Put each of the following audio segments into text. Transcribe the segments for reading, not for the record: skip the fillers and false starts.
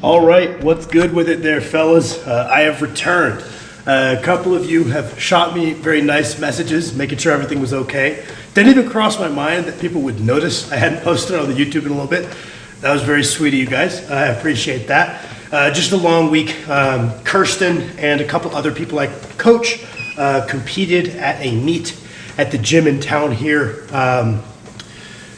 All right, what's good with it there, fellas? I have returned. A couple of you have shot me very nice messages, making sure everything was okay. Didn't even cross my mind that people would notice I hadn't posted on the YouTube in a little bit. That was very sweet of you guys. I appreciate that. Just a long week. Kirsten and a couple other people I coach competed at a meet at the gym in town here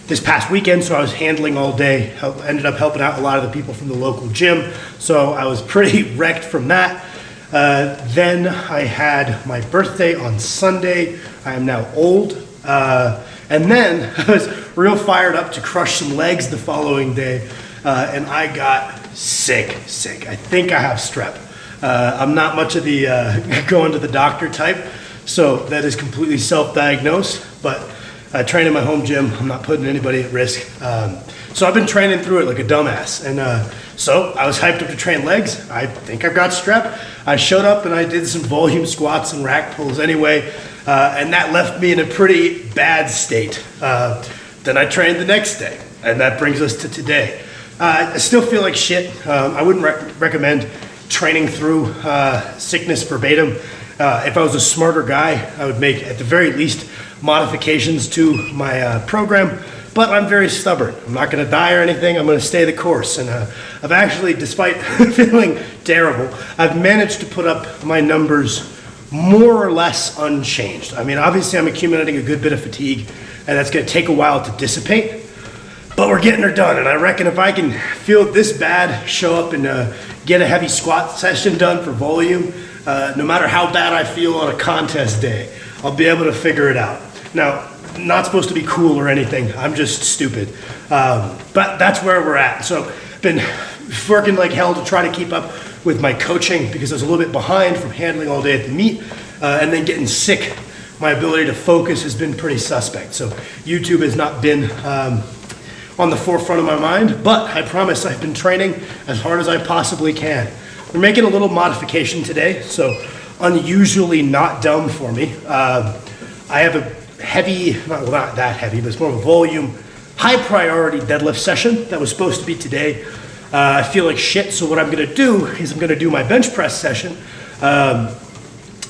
this past weekend, so I was handling all day. Ended up helping out a lot of the people from the local gym, so I was pretty wrecked from that. Then I had my birthday on Sunday. I am now old. And then I was real fired up to crush some legs the following day, and I got sick. I think I have strep. I'm not much of the going to the doctor type, so that is completely self-diagnosed, but I train in my home gym. I'm not putting anybody at risk. So I've been training through it like a dumbass. And so I was hyped up to train legs. I think I've got strep. I showed up and I did some volume squats and rack pulls anyway. And that left me in a pretty bad state. Then I trained the next day. And that brings us to today. I still feel like shit. I wouldn't recommend training through sickness verbatim. If I was a smarter guy, I would make, at the very least, modifications to my program, but I'm very stubborn. I'm not gonna die or anything. I'm gonna stay the course. And I've actually, despite feeling terrible, I've managed to put up my numbers more or less unchanged. I mean, obviously I'm accumulating a good bit of fatigue, and that's gonna take a while to dissipate, but we're getting her done. And I reckon if I can feel this bad, show up and get a heavy squat session done for volume, no matter how bad I feel on a contest day, I'll be able to figure it out. Now, not supposed to be cool or anything. I'm just stupid. But that's where we're at. So been working like hell to try to keep up with my coaching because I was a little bit behind from handling all day at the meet, and then getting sick. My ability to focus has been pretty suspect. So YouTube has not been on the forefront of my mind, but I promise I've been training as hard as I possibly can. We're making a little modification today, so unusually not dumb for me. I have a heavy, well, not that heavy, but it's more of a volume, high priority deadlift session that was supposed to be today. I feel like shit, so what I'm gonna do is I'm gonna do my bench press session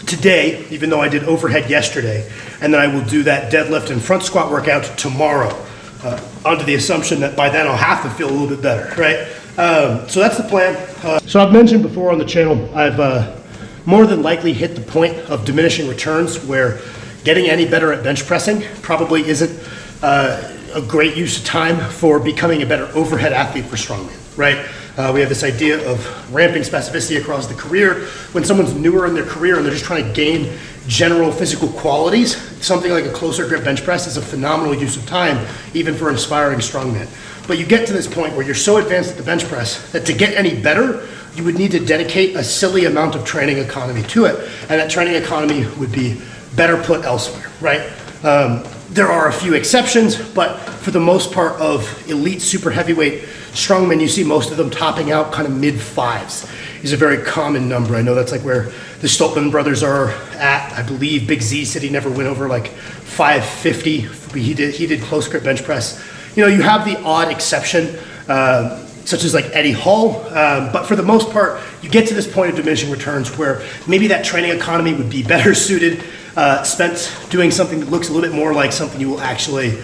today, even though I did overhead yesterday, and then I will do that deadlift and front squat workout tomorrow, under the assumption that by then I'll have to feel a little bit better, right? So that's the plan. So I've mentioned before on the channel, I've more than likely hit the point of diminishing returns where getting any better at bench pressing probably isn't a great use of time for becoming a better overhead athlete for strongman, right? We have this idea of ramping specificity across the career. When someone's newer in their career and they're just trying to gain general physical qualities, something like a closer grip bench press is a phenomenal use of time, even for an aspiring strongman. But you get to this point where you're so advanced at the bench press that to get any better, you would need to dedicate a silly amount of training economy to it. And that training economy would be better put elsewhere, right? There are a few exceptions, but for the most part of elite super heavyweight strongmen, you see most of them topping out kind of mid fives is a very common number. I know that's like where the Stoltman brothers are at. I believe Big Z said he never went over like 550. He did close grip bench press. You know, you have the odd exception, such as like Eddie Hall, but for the most part, you get to this point of diminishing returns where maybe that training economy would be better suited, spent doing something that looks a little bit more like something you will actually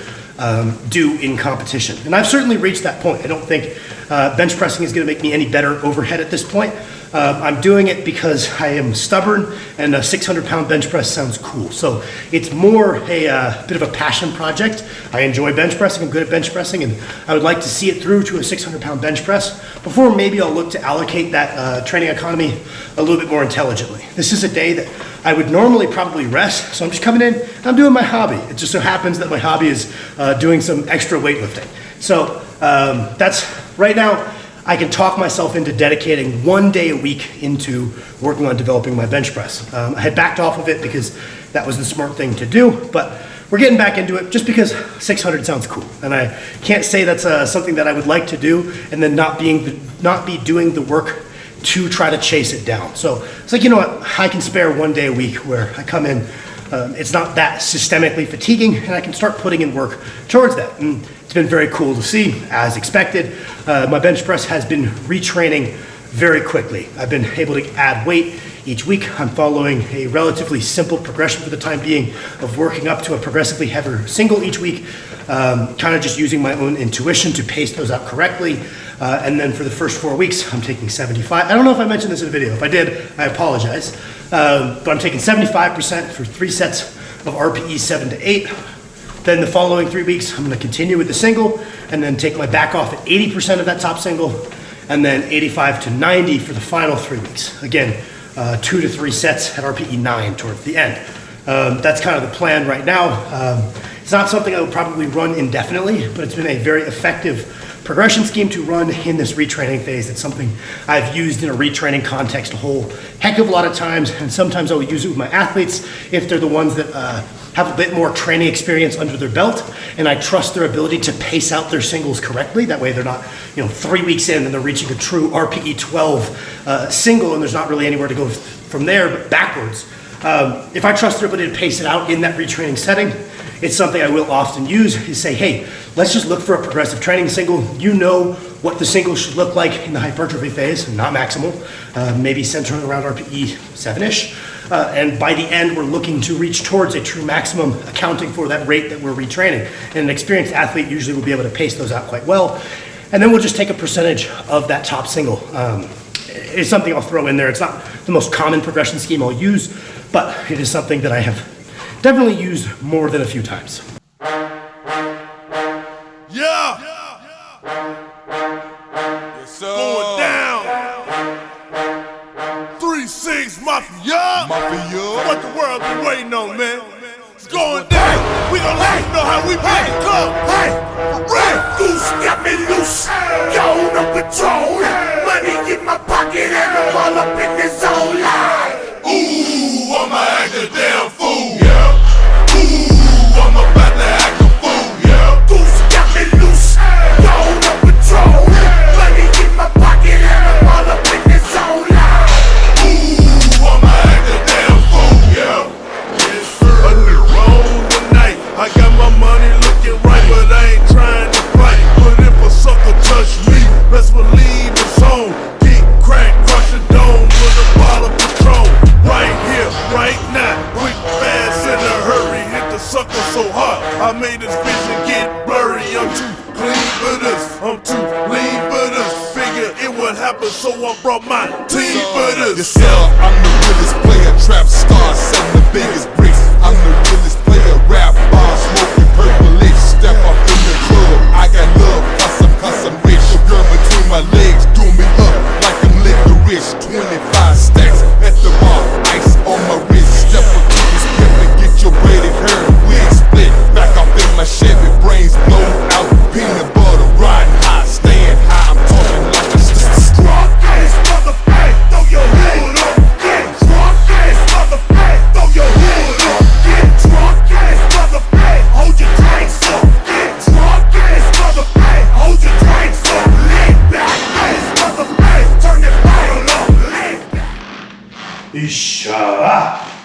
do in competition. And I've certainly reached that point. I don't think bench pressing is gonna make me any better overhead at this point. I'm doing it because I am stubborn and a 600-pound bench press sounds cool. So it's more a bit of a passion project. I enjoy bench pressing, I'm good at bench pressing, and I would like to see it through to a 600-pound bench press before maybe I'll look to allocate that training economy a little bit more intelligently. This is a day that I would normally probably rest, so I'm just coming in and I'm doing my hobby. It just so happens that my hobby is doing some extra weightlifting. So that's, right now, I can talk myself into dedicating 1 day a week into working on developing my bench press. I had backed off of it because that was the smart thing to do, but we're getting back into it just because 600 sounds cool. And I can't say that's something that I would like to do and then not be doing the work to try to chase it down. So it's like, you know what, I can spare 1 day a week where I come in, it's not that systemically fatiguing, and I can start putting in work towards that. And it's been very cool to see, as expected. My bench press has been retraining very quickly. I've been able to add weight each week. I'm following a relatively simple progression for the time being of working up to a progressively heavier single each week, kind of just using my own intuition to pace those out correctly. And then for the first 4 weeks, I'm taking 75. I don't know if I mentioned this in the video. If I did, I apologize. But I'm taking 75% for 3 sets of RPE 7 to 8. Then the following 3 weeks, I'm gonna continue with the single and then take my back off at 80% of that top single, and then 85 to 90 for the final 3 weeks. Again, 2 to 3 sets at RPE 9 towards the end. That's kind of the plan right now. It's not something I would probably run indefinitely, but it's been a very effective progression scheme to run in this retraining phase. It's something I've used in a retraining context a whole heck of a lot of times, and sometimes I will use it with my athletes if they're the ones that have a bit more training experience under their belt, and I trust their ability to pace out their singles correctly. That way they're not, 3 weeks in and they're reaching a true RPE 12 single, and there's not really anywhere to go from there but backwards. If I trust their ability to pace it out in that retraining setting, it's something I will often use, is say, hey, let's just look for a progressive training single. You know what the single should look like in the hypertrophy phase, not maximal, maybe centering around RPE 7-ish. And by the end, we're looking to reach towards a true maximum, accounting for that rate that we're retraining. And an experienced athlete usually will be able to pace those out quite well. And then we'll just take a percentage of that top single. It's something I'll throw in there. It's not the most common progression scheme I'll use, but it is something that I have definitely used more than a few times. Yeah! Yes, sir. Going down! 3-6 Mafia! Mafia! What the world been waiting on, man? It's going down! We gon' let you know how we play the club! Hey! Right! Goose got me loose, go on patrol. Money in my pocket and I'm all up in this zone line. Ooh, I'ma act a damn fool! Yeah! Ooh, I'm about to act a fool! Yeah! Goose got me loose, go on patrol. Money in my pocket and I'm all up in this zone line. Ooh, I'ma act a damn fool! Yeah! Yes, sir! A new roll tonight. I got my money looking right, but I ain't trying to fight. But if a sucker touch me, best believe it's on. Get crack, crush a dome with a bottle of Patron. Right here, right now, quick, fast, in a hurry. Hit the sucker so hard, I made his vision get blurry. I'm too clean for this, I'm too lean for this. Figure it would happen, so I brought my team for this. Yes, sir, I'm the realest player, trap star, selling the biggest bricks. I'm the realest player, rap bar, smoking purplish. Step up in the club, I got love, cause I'm rich. The girl between my legs, do me up like I'm licorice. 25 stacks at the bar, ice on my wrist. Step up to this pimp and get your braided hair, wig split. Back off in my Chevy, brains blown out, peanut butter, riding high, staying high. I'm talking like a Drunk ass motherfucker, throw your hood up. Get drunk ass motherfucker, throw your hood up. Get drunk ass motherfucker, hold your drinks up. Get drunk ass motherfucker, hold your drinks up. Lean back ass motherfucker, turn that bottle up. Lean back. Isha.